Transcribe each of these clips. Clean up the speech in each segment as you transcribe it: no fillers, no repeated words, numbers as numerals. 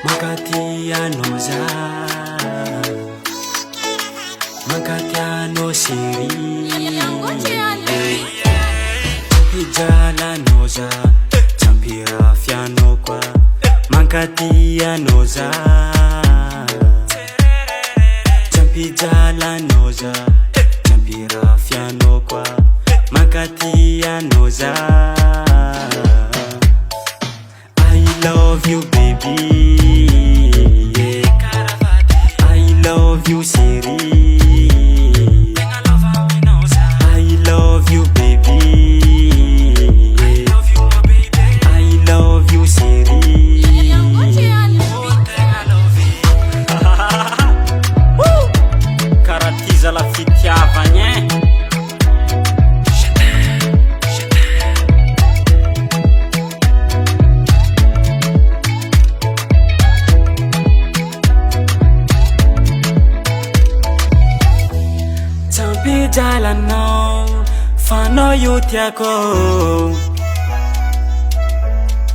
Mankatiano za Mankatiano siri Hijalano za Champira fiano kwa Mankatiano za Champijalano za Champira fiano kwa Mankatiano za I love you baby, I love you Siri, I love you baby, I love you Siri. Karatiza la fitiavagné. Jalano fano yutiako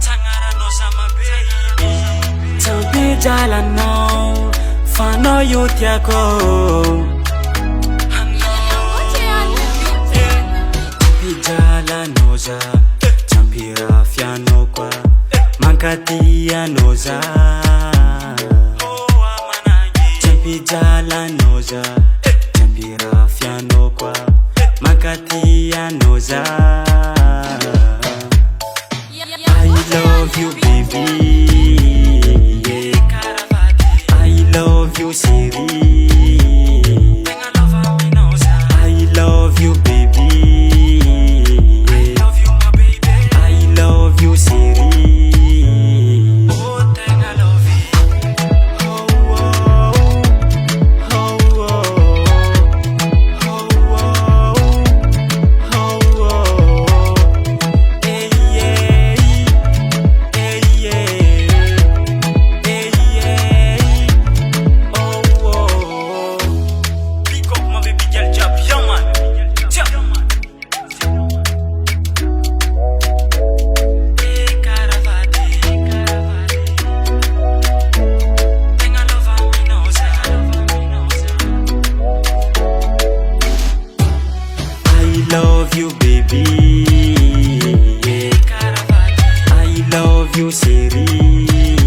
Tangarano sama baby Tampi jalano fano yutiako Tampi jalano za Champira fiano kwa Mankatiano za Tampi jalano za Champira fiano kwa Mankatiano za I love you baby, I love you Siri, I love you baby, I love you Siri. I love you baby, I love you Siri.